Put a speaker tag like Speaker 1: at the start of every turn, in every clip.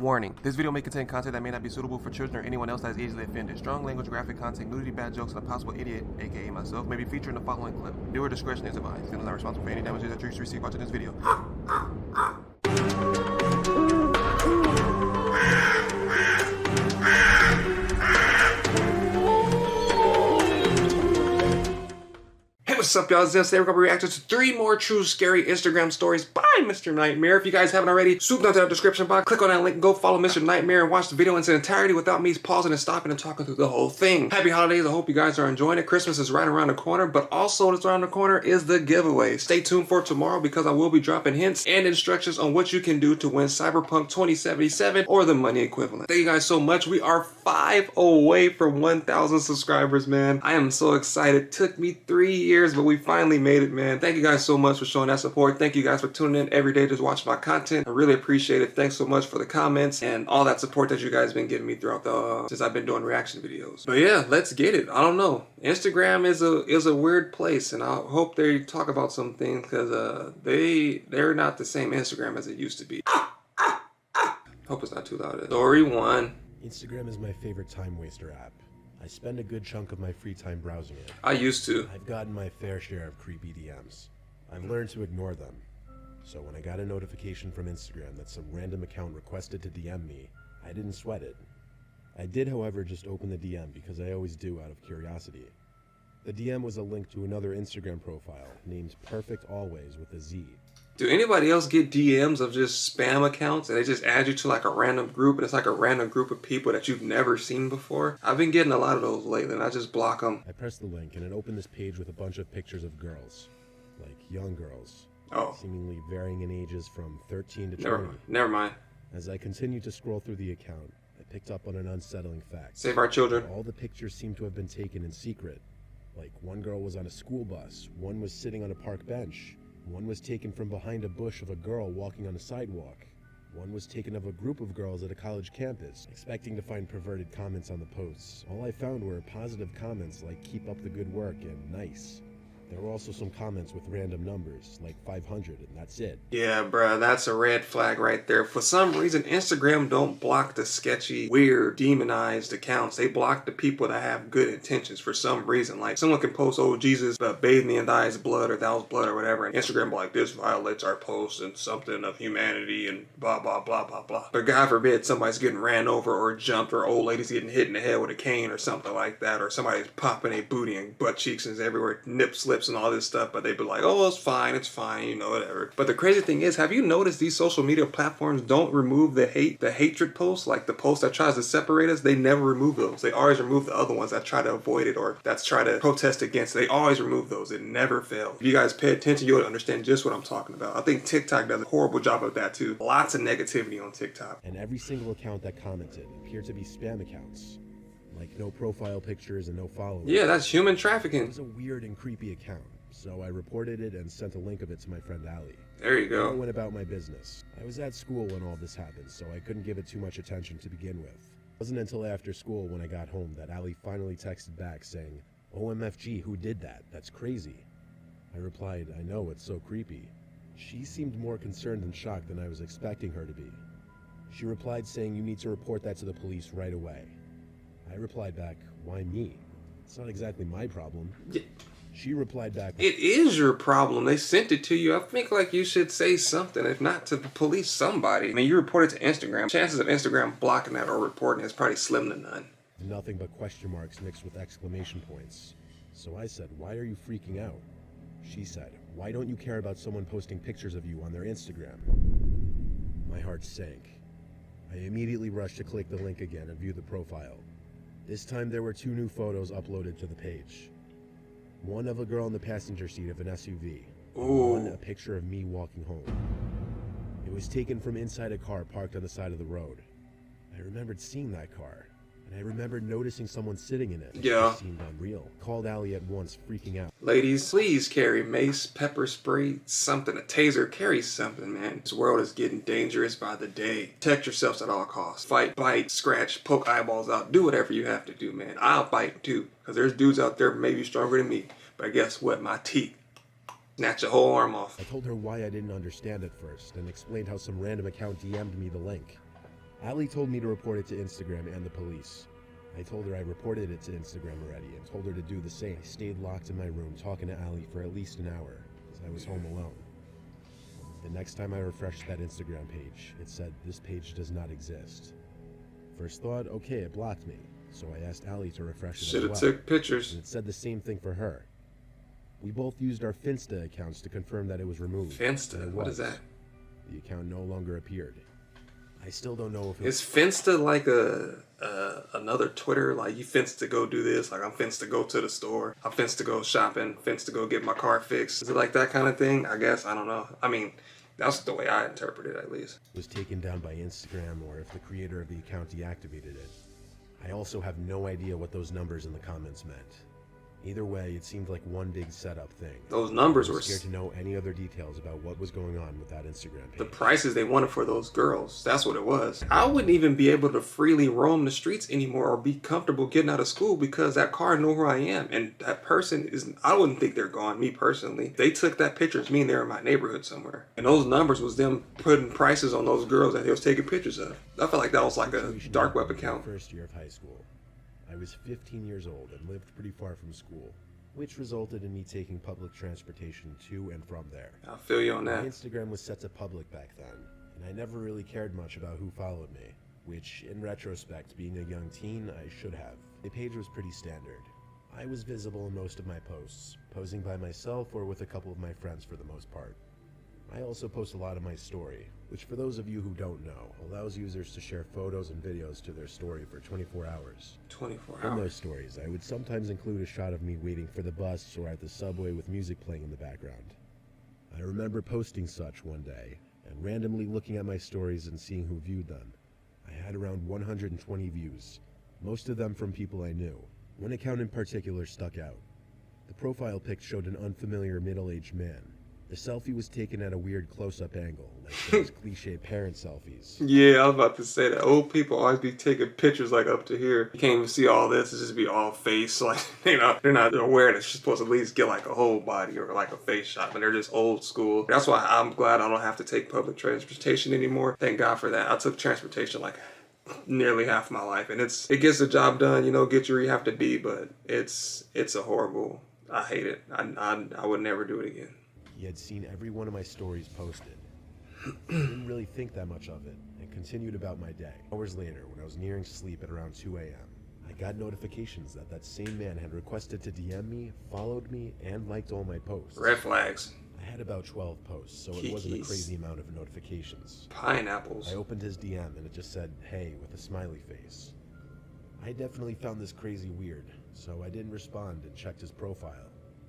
Speaker 1: Warning, this video may contain content that may not be suitable for children or anyone else that is easily offended. Strong language, graphic content, nudity, bad jokes, and a possible idiot, aka myself, may be featured in the following clip. Viewer discretion is advised. Channel is not responsible for any damages that you receive watching this video. What's up, y'all? It's Today we're going to be reacting to 3 more true scary Instagram stories by Mr. Nightmare. If you guys haven't already, swoop down to the description box, click on that link, and go follow Mr. Nightmare and watch the video in its entirety without me pausing and stopping and talking through the whole thing. Happy holidays. I hope you guys are enjoying it. Christmas is right around the corner, but also what's around the corner is the giveaway. Stay tuned for tomorrow because I will be dropping hints and instructions on what you can do to win Cyberpunk 2077 or the money equivalent. Thank you guys so much. We are 5 away from 1,000 subscribers, man. I am so excited. It took me 3 years, but we finally made it, man. Thank you guys so much for showing that support. Thank you guys for tuning in every day to watch my content. I really appreciate it. Thanks so much for the comments and all that support that you guys have been giving me throughout the since I've been doing reaction videos. But yeah, let's get it. I don't know. Instagram is a weird place, and I hope they talk about some things because they're not the same Instagram as it used to be. Hope it's not too loud. Story 1.
Speaker 2: Instagram is my favorite time waster app. I spend a good chunk of my free time browsing it.
Speaker 1: I used to.
Speaker 2: I've gotten my fair share of creepy DMs. I've learned to ignore them. So when I got a notification from Instagram that some random account requested to DM me, I didn't sweat it. I did, however, just open the DM because I always do out of curiosity. The DM was a link to another Instagram profile named Perfect Always with a Z.
Speaker 1: Do anybody else get DMs of just spam accounts and they just add you to like a random group and it's like a random group of people that you've never seen before? I've been getting a lot of those lately and I just block them.
Speaker 2: I pressed the link and it opened this page with a bunch of pictures of girls. Like young girls.
Speaker 1: Oh.
Speaker 2: Seemingly varying in ages from 13 to 20.
Speaker 1: Never mind.
Speaker 2: As I continued to scroll through the account, I picked up on an unsettling fact.
Speaker 1: Save our children.
Speaker 2: All the pictures seemed to have been taken in secret. Like one girl was on a school bus, one was sitting on a park bench, one was taken from behind a bush of a girl walking on a sidewalk. One was taken of a group of girls at a college campus, expecting to find perverted comments on the posts. All I found were positive comments like "keep up the good work" and "nice." There were also some comments with random numbers, like 500, and that's it. Yeah, bruh, that's a red flag right there. For some reason, Instagram don't block the sketchy, weird, demonized accounts. They block the people that have good intentions for some reason. Like, someone can post, "Oh, Jesus bathed me in thy's blood," or "thou's blood," or whatever, and Instagram be like, "This violates our post and something of humanity," and blah, blah, blah, blah, blah. But God forbid somebody's getting ran over or jumped, or old ladies getting hit in the head with a cane or something like that, or somebody's popping a booty and butt cheeks and everywhere, nip slips and all this stuff, but they'd be like, "Oh, it's fine, you know, whatever." But the crazy thing is, have you noticed these social media platforms don't remove the hatred posts, like the post that tries to separate us? They never remove those. They always remove the other ones that try to avoid it or that's try to protest against it. They always remove those. It never fails. If you guys pay attention, you'll understand just what I'm talking about. I think TikTok does a horrible job of that too. Lots of negativity on TikTok. And every single account that commented appeared to be spam accounts. Like no profile pictures and no followers.
Speaker 1: Yeah, that's human trafficking.
Speaker 2: It was a weird and creepy account. So I reported it and sent a link of it to my friend Allie.
Speaker 1: There you go.
Speaker 2: I went about my business. I was at school when all this happened, so I couldn't give it too much attention to begin with. It wasn't until after school when I got home that Allie finally texted back saying, "OMFG, who did that? That's crazy." I replied, "I know, it's so creepy." She seemed more concerned and shocked than I was expecting her to be. She replied saying, "You need to report that to the police right away." I replied back, "Why me? It's not exactly my problem."
Speaker 1: Yeah.
Speaker 2: She replied back,
Speaker 1: "It is your problem. They sent it to you. I think like you should say something, if not to the police, somebody." I mean, you report it to Instagram. Chances of Instagram blocking that or reporting is probably slim to none.
Speaker 2: Nothing but question marks mixed with exclamation points. So I said, "Why are you freaking out?" She said, "Why don't you care about someone posting pictures of you on their Instagram?" My heart sank. I immediately rushed to click the link again and view the profile. This time there were 2 new photos uploaded to the page. One of a girl in the passenger seat of an SUV, and one a picture of me walking home. It was taken from inside a car parked on the side of the road. I remembered seeing that car, and I remembered noticing someone sitting in it.
Speaker 1: Yeah.
Speaker 2: It seemed unreal. Called Allie at once, freaking out.
Speaker 1: Ladies, please carry mace, pepper spray, something, a taser, carry something, man. This world is getting dangerous by the day. Protect yourselves at all costs. Fight, bite, scratch, poke eyeballs out. Do whatever you have to do, man. I'll bite too, because there's dudes out there maybe stronger than me. But guess what? My teeth snatch a whole arm off.
Speaker 2: I told her why I didn't understand at first, and explained how some random account DM'd me the link. Allie told me to report it to Instagram and the police. I told her I reported it to Instagram already and told her to do the same. I stayed locked in my room talking to Allie for at least an hour as I was home alone. The next time I refreshed that Instagram page, it said, "This page does not exist." First thought, okay, it blocked me. So I asked Allie to refresh it
Speaker 1: Should have
Speaker 2: as well.
Speaker 1: took pictures.
Speaker 2: And it said the same thing for her. We both used our Finsta accounts to confirm that it was removed.
Speaker 1: Finsta? What is that?
Speaker 2: The account no longer appeared. I still don't know if
Speaker 1: Is Finsta like another Twitter? Like you Finsta go do this, like I'm Finsta go to the store, I'm Finsta go shopping, Finsta go get my car fixed. Is it like that kind of thing? I guess, I don't know. I mean, that's the way I interpret it, at least.
Speaker 2: was taken down by Instagram or if the creator of the account deactivated it. I also have no idea what those numbers in the comments meant. Either way, it seemed like one big setup thing.
Speaker 1: Those numbers
Speaker 2: I
Speaker 1: were
Speaker 2: was scared to know any other details about what was going on with that Instagram page.
Speaker 1: the prices they wanted for those girls. That's what it was. I wouldn't even be able to freely roam the streets anymore or be comfortable getting out of school because that car know who I am. And that person is, I wouldn't think they're gone, me personally. They took that picture, it's mean they're in my neighborhood somewhere. And those numbers was them putting prices on those girls that they was taking pictures of. I felt like that was like a dark web account.
Speaker 2: First year of high school. I was 15 years old and lived pretty far from school, which resulted in me taking public transportation to and from there.
Speaker 1: I feel you on
Speaker 2: My
Speaker 1: that.
Speaker 2: Instagram was set to public back then, and I never really cared much about who followed me, which, in retrospect, being a young teen, I should have. The page was pretty standard. I was visible in most of my posts, posing by myself or with a couple of my friends for the most part. I also post a lot of my story, which for those of you who don't know, allows users to share photos and videos to their story for 24 hours.
Speaker 1: 24
Speaker 2: In
Speaker 1: hours.
Speaker 2: those stories, I would sometimes include a shot of me waiting for the bus or at the subway with music playing in the background. I remember posting such one day, and randomly looking at my stories and seeing who viewed them. I had around 120 views, most of them from people I knew. One account in particular stuck out. The profile pic showed an unfamiliar middle-aged man. The selfie was taken at a weird close-up angle, like those cliche parent selfies.
Speaker 1: Yeah, I was about to say that. Old people always be taking pictures like up to here. You can't even see all this. It's just be all face. Like, you know, they're not aware that you're supposed to at least get like a whole body or like a face shot, but they're just old school. That's why I'm glad I don't have to take public transportation anymore. Thank God for that. I took transportation like nearly half my life, and it gets the job done, you know, get you where you have to be, but it's a horrible, I hate it. I would never do it again.
Speaker 2: He had seen every one of my stories posted. I didn't really think that much of it, and continued about my day. Hours later, when I was nearing sleep at around 2 a.m., I got notifications that same man had requested to DM me, followed me, and liked all my posts.
Speaker 1: Red flags.
Speaker 2: I had about 12 posts, so it wasn't a
Speaker 1: Kikis.
Speaker 2: crazy amount of notifications.
Speaker 1: Pineapples.
Speaker 2: I opened his DM and it just said, "Hey," with a smiley face. I definitely found this crazy weird, so I didn't respond and checked his profile.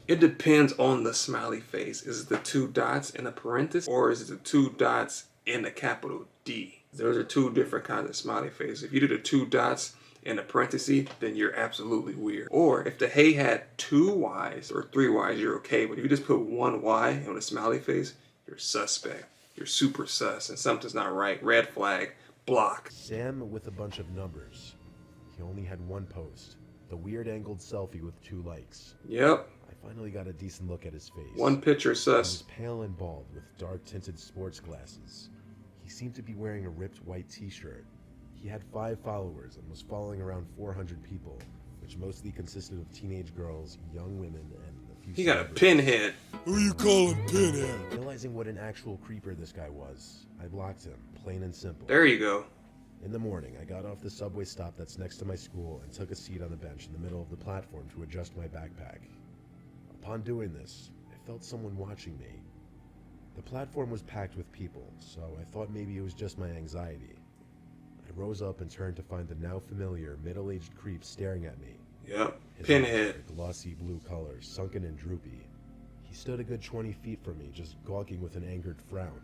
Speaker 1: It depends on the smiley face. Is it the 2 dots in a parenthesis, or is it the 2 dots in a capital D? Those are 2 different kinds of smiley face. If you do the 2 dots in a parenthesis, then you're absolutely weird. Or if the hey had 2 Y's or 3 Y's, you're okay. But if you just put 1 Y on a smiley face, you're suspect. You're super sus, and something's not right. Red flag. Block.
Speaker 2: Sam with a bunch of numbers. He only had 1 post. The weird angled selfie with 2 likes.
Speaker 1: Yep.
Speaker 2: I finally got a decent look at his face.
Speaker 1: 1 picture
Speaker 2: He
Speaker 1: sus.
Speaker 2: was pale and bald with dark tinted sports glasses. He seemed to be wearing a ripped white t-shirt. He had 5 followers and was following around 400 people, which mostly consisted of teenage girls, young women, and a few
Speaker 1: He got a
Speaker 2: celebrities.
Speaker 1: pinhead.
Speaker 3: Who you calling Pinhead?
Speaker 2: Realizing what an actual creeper this guy was, I blocked him, plain and simple.
Speaker 1: There you go.
Speaker 2: In the morning, I got off the subway stop that's next to my school and took a seat on the bench in the middle of the platform to adjust my backpack. Upon doing this, I felt someone watching me. The platform was packed with people, so I thought maybe it was just my anxiety. I rose up and turned to find the now familiar middle-aged creep staring at me.
Speaker 1: Yep.
Speaker 2: His
Speaker 1: Pinhead.
Speaker 2: eyes were glossy blue colors, sunken and droopy. He stood a good 20 feet from me, just gawking with an angered frown.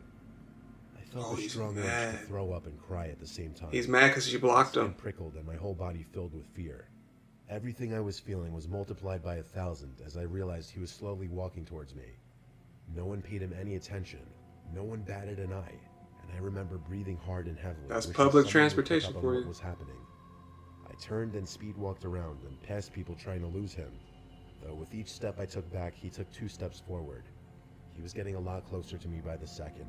Speaker 2: I felt
Speaker 1: Oh,
Speaker 2: a
Speaker 1: he's
Speaker 2: strong urge
Speaker 1: mad.
Speaker 2: to throw up and cry at the same time.
Speaker 1: He's mad because you blocked
Speaker 2: My
Speaker 1: him.
Speaker 2: skin prickled and my whole body filled with fear. Everything I was feeling was multiplied by 1,000 as I realized he was slowly walking towards me. No one paid him any attention. No one batted an eye. And I remember breathing hard and heavily.
Speaker 1: That's
Speaker 2: wishing
Speaker 1: public
Speaker 2: someone would pick
Speaker 1: transportation
Speaker 2: up on
Speaker 1: for
Speaker 2: what
Speaker 1: you.
Speaker 2: was happening. I turned and speed walked around and past people trying to lose him. Though with each step I took back, he took 2 steps forward. He was getting a lot closer to me by the second.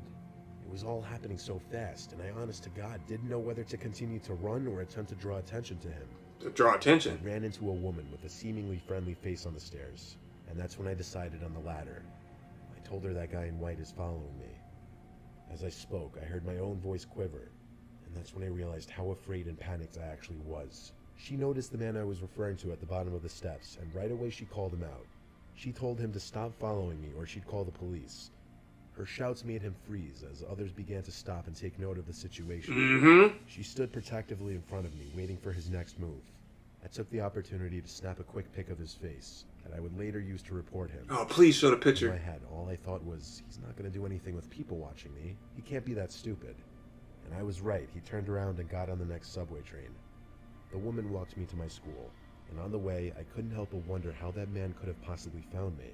Speaker 2: It It was all happening so fast, and I honest to God didn't know whether to continue to run or attempt to draw attention to him.
Speaker 1: To draw attention?
Speaker 2: I ran into a woman with a seemingly friendly face on the stairs, and that's when I decided on the latter. I told her that guy in white is following me. As I spoke, I heard my own voice quiver, and that's when I realized how afraid and panicked I actually was. She noticed the man I was referring to at the bottom of the steps, and right away she called him out. She told him to stop following me or she'd call the police. Her shouts made him freeze as others began to stop and take note of the situation. She stood protectively in front of me, waiting for his next move. I took the opportunity to snap a quick pic of his face that I would later use to report him.
Speaker 1: Oh, please show the
Speaker 2: In
Speaker 1: picture.
Speaker 2: my head, all I thought was, he's not going to do anything with people watching me. He can't be that stupid. And I was right. He turned around and got on the next subway train. The woman walked me to my school, and on the way, I couldn't help but wonder how that man could have possibly found me.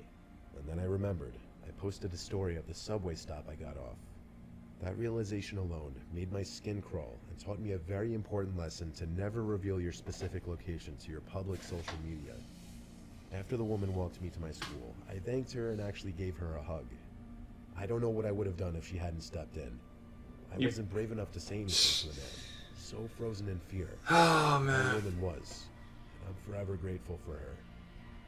Speaker 2: And then I remembered. I posted a story of the subway stop I got off. That realization alone made my skin crawl and taught me a very important lesson to never reveal your specific location to your public social media. After the woman walked me to my school, I thanked her and actually gave her a hug. I don't know what I would have done if she hadn't stepped in. I wasn't brave enough to say anything to the man, so frozen in fear.
Speaker 1: Oh,
Speaker 2: The
Speaker 1: man.
Speaker 2: woman was, and I'm forever grateful for her.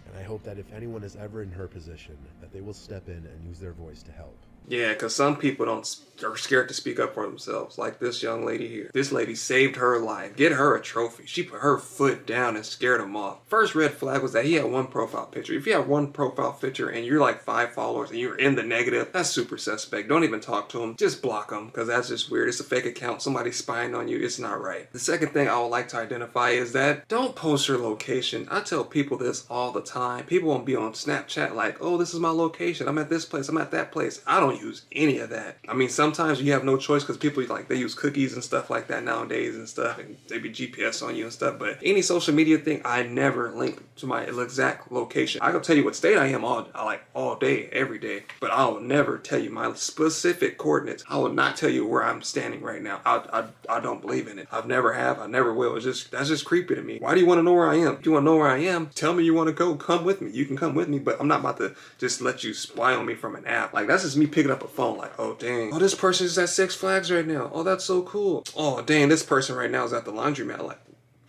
Speaker 2: And I hope that if anyone is ever in her position, that they will step in and use their voice to help.
Speaker 1: Yeah, because some people are scared to speak up for themselves, like this young lady here. This lady saved her life. Get her a trophy. She put her foot down and scared him off. First red flag was that he had one profile picture. If you have one profile picture and you're like 5 followers and you're in the negative, that's super suspect. Don't even talk to him. Just block him, because that's just weird. It's a fake account. Somebody's spying on you. It's not right. The second thing I would like to identify is that don't post your location. I tell people this all the time. People won't be on Snapchat like, oh, this is my location. I'm at this place. I'm at that place. I don't use any of that. I mean, sometimes you have no choice because people like, they use cookies and stuff like that nowadays and stuff, and they be GPS on you and stuff. But any social media thing, I never link to my exact location. I can tell you what state I am all day, every day, but I'll never tell you my specific coordinates. I will not tell you where I'm standing right now. I don't believe in it. I've never have. I never will. That's just creepy to me. Why do you want to know where I am? If you want to know where I am, tell me you want to go. Come with me. You can come with me, but I'm not about to just let you spy on me from an app. Like, that's just me picking up a phone like, oh dang, oh, this person is at Six Flags right now. Oh, that's so cool. Oh dang, this person right now is at the laundromat. Like,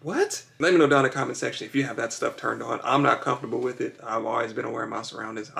Speaker 1: what? Let me know down in the comment section if you have that stuff turned on. I'm not comfortable with it. I've always been aware of my surroundings.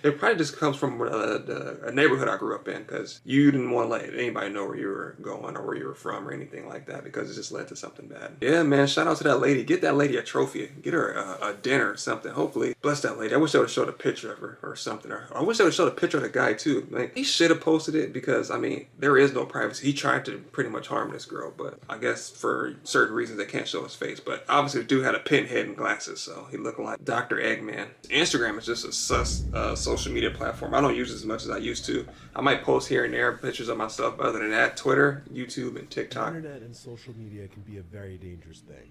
Speaker 1: It probably just comes from a neighborhood I grew up in, because you didn't want to let anybody know where you were going or where you were from or anything like that, because it just led to something bad. Yeah, man, shout out to that lady. Get that lady a trophy. Get her a dinner or something. Hopefully, bless that lady. I wish they would have showed a picture of her or something. Or I wish they would have showed a picture of the guy too. Like, he should have posted it, because, I mean, there is no privacy. He tried to pretty much harm this girl, but I guess for certain reasons they can't show his face. But obviously the dude had a pinhead and glasses, so he looked like Dr. Eggman. Instagram is just a sus social media platform. I don't use it as much as I used to. I might post here and there pictures of myself, but other than that, Twitter, YouTube, and TikTok.
Speaker 2: The internet and social media can be a very dangerous thing.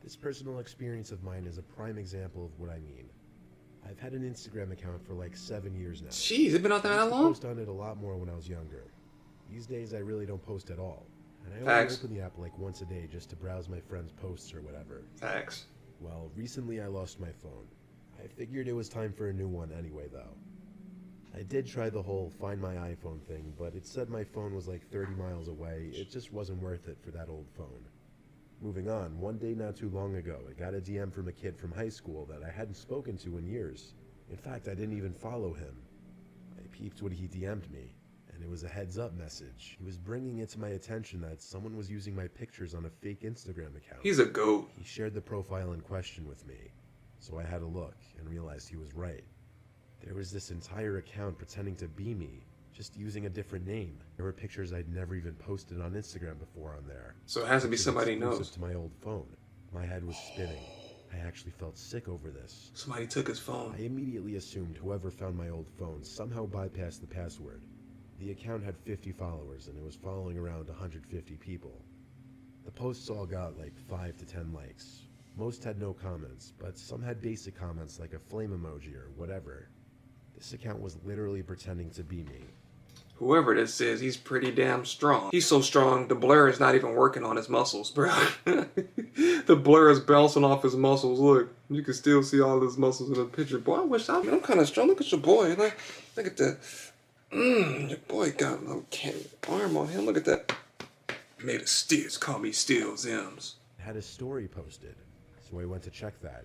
Speaker 2: This personal experience of mine is a prime example of what I mean. I've had an Instagram account for like 7 years now.
Speaker 1: Jeez, it's been out there
Speaker 2: I
Speaker 1: that
Speaker 2: used to
Speaker 1: long?
Speaker 2: post on it a lot more when I was younger. These days I really don't post at all. And I only
Speaker 1: Facts.
Speaker 2: open the app like once a day just to browse my friends' posts or whatever.
Speaker 1: Facts.
Speaker 2: Well, recently I lost my phone. I figured it was time for a new one anyway, though. I did try the whole find my iPhone thing, but it said my phone was like 30 miles away. It just wasn't worth it for that old phone. Moving on, one day not too long ago, I got a DM from a kid from high school that I hadn't spoken to in years. In fact, I didn't even follow him. I peeped what he DM'd me, and it was a heads-up message. He was bringing it to my attention that someone was using my pictures on a fake Instagram account.
Speaker 1: He's a goat.
Speaker 2: He shared the profile in question with me, so I had a look and realized he was right. There was this entire account pretending to be me, just using a different name. There were pictures I'd never even posted on Instagram before on there.
Speaker 1: So it has to be
Speaker 2: Which is
Speaker 1: somebody he
Speaker 2: exclusive
Speaker 1: knows.
Speaker 2: to my old phone. My head was spinning. I actually felt sick over this.
Speaker 1: Somebody took his phone.
Speaker 2: I immediately assumed whoever found my old phone somehow bypassed the password. The account had 50 followers and it was following around 150 people. The posts all got like 5 to 10 likes. Most had no comments, but some had basic comments like a flame emoji or whatever. This account was literally pretending to be me.
Speaker 1: Whoever this is, he's pretty damn strong. He's so strong, the blur is not even working on his muscles, bro. The blur is bouncing off his muscles. Look, you can still see all his muscles in the picture. Boy, I'm kind of strong. Look at your boy. Look at that. Your boy got a little candy arm on him. Look at that. Made of steels. Call me Steel Zims.
Speaker 2: It had a story posted, so I went to check that,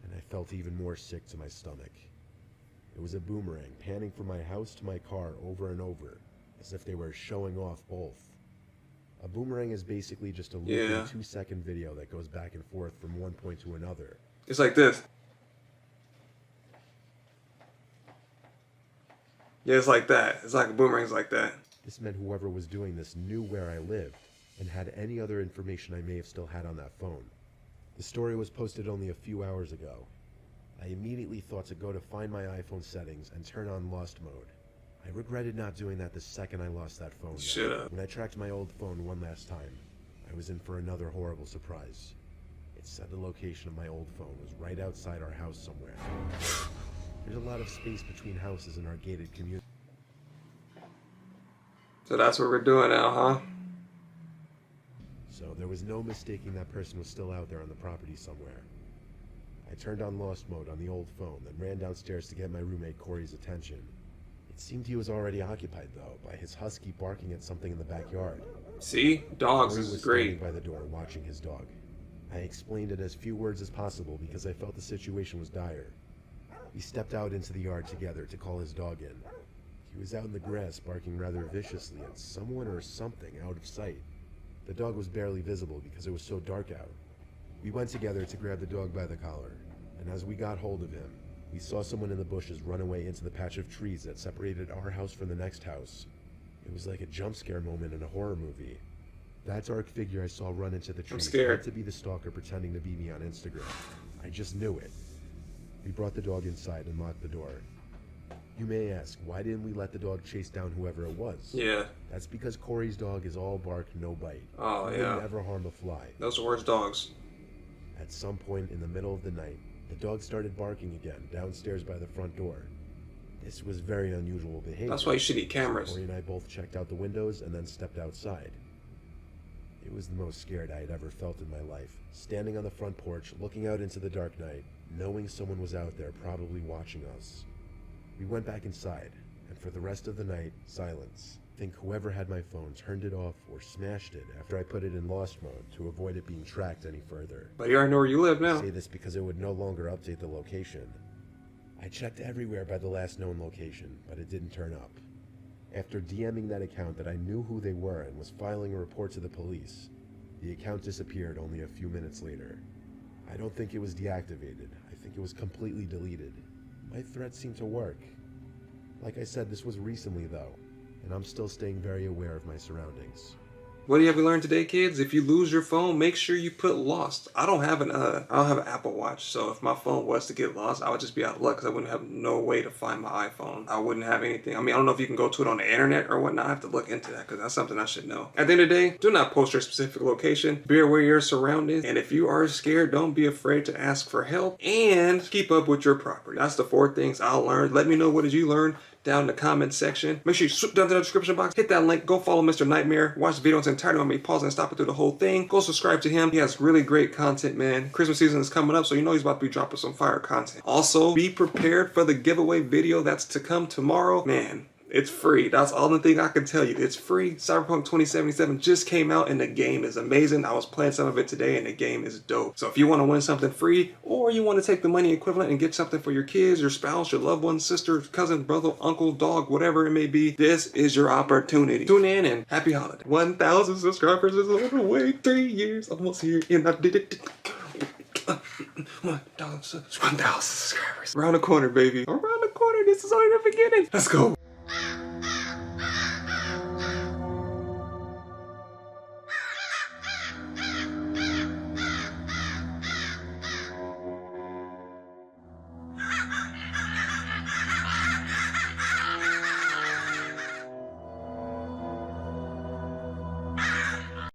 Speaker 2: and I felt even more sick to my stomach. It was a boomerang panning from my house to my car over and over, as if they were showing off both. A boomerang is basically just a looping 2-second video that goes back and forth from one point to another.
Speaker 1: It's like this. Yeah, it's like that. It's like a boomerang's like that.
Speaker 2: This meant whoever was doing this knew where I lived and had any other information I may have still had on that phone. The story was posted only a few hours ago. I immediately thought to go to find my iPhone settings and turn on Lost Mode. I regretted not doing that the second I lost that phone.
Speaker 1: Shut up.
Speaker 2: When I tracked my old phone one last time, I was in for another horrible surprise. It said the location of my old phone was right outside our house somewhere. There's a lot of space between houses in our gated community.
Speaker 1: So that's what we're doing now, huh?
Speaker 2: So there was no mistaking that person was still out there on the property somewhere. I turned on Lost Mode on the old phone, then ran downstairs to get my roommate Corey's attention. It seemed he was already occupied, though, by his husky barking at something in the backyard.
Speaker 1: See? Dogs
Speaker 2: Corey
Speaker 1: is
Speaker 2: was
Speaker 1: great.
Speaker 2: standing by the door watching his dog. I explained in as few words as possible because I felt the situation was dire. We stepped out into the yard together to call his dog in. He was out in the grass barking rather viciously at someone or something out of sight. The dog was barely visible because it was so dark out. We went together to grab the dog by the collar, and as we got hold of him, we saw someone in the bushes run away into the patch of trees that separated our house from the next house. It was like a jump scare moment in a horror movie. That dark figure I saw run into the trees had to be the stalker pretending to be me on Instagram. I just knew it. We brought the dog inside and locked the door. You may ask, why didn't we let the dog chase down whoever it was?
Speaker 1: Yeah.
Speaker 2: That's because Corey's dog is all bark, no bite.
Speaker 1: Oh,
Speaker 2: He
Speaker 1: yeah.
Speaker 2: wouldn't ever harm a fly.
Speaker 1: Those are worst dogs.
Speaker 2: At some point in the middle of the night, the dog started barking again downstairs by the front door. This was very unusual behavior.
Speaker 1: That's why you should need cameras.
Speaker 2: Corey and I both checked out the windows and then stepped outside. It was the most scared I had ever felt in my life, standing on the front porch, looking out into the dark night, knowing someone was out there probably watching us. We went back inside, and for the rest of the night, silence. I think whoever had my phone turned it off or smashed it after I put it in Lost Mode to avoid it being tracked any further.
Speaker 1: But you already know where you live
Speaker 2: I
Speaker 1: now.
Speaker 2: say this because it would no longer update the location. I checked everywhere by the last known location, but it didn't turn up. After DMing that account that I knew who they were and was filing a report to the police, the account disappeared only a few minutes later. I don't think it was deactivated. I think it was completely deleted. My threat seemed to work. Like I said, this was recently though, and I'm still staying very aware of my surroundings.
Speaker 1: What do you have to learn today, kids? If you lose your phone, make sure you put lost. I don't have an Apple Watch, so if my phone was to get lost, I would just be out of luck because I wouldn't have no way to find my iPhone. I wouldn't have anything. I mean, I don't know if you can go to it on the internet or whatnot. I have to look into that because that's something I should know. At the end of the day, do not post your specific location. Be aware of your surroundings, and if you are scared, don't be afraid to ask for help and keep up with your property. That's the 4 things I learned. Let me know, what did you learn down in the comment section. Make sure you swoop down to the description box, hit that link, go follow Mr. Nightmare, watch the video in its entirety on me, pause and stop it through the whole thing. Go subscribe to him. He has really great content, man. Christmas season is coming up, so you know he's about to be dropping some fire content. Also, be prepared for the giveaway video that's to come tomorrow. Man, it's free. That's all the thing I can tell you. It's free. Cyberpunk 2077 just came out and the game is amazing. I was playing some of it today and the game is dope. So if you want to win something free, or you want to take the money equivalent and get something for your kids, your spouse, your loved one, sister, cousin, brother, uncle, dog, whatever it may be, this is your opportunity. Tune in and happy holiday. 1,000 subscribers is on the way. 3 years almost here and I did it. 1,000 subscribers. Around the corner, baby. Around the corner. This is only the beginning. Let's go.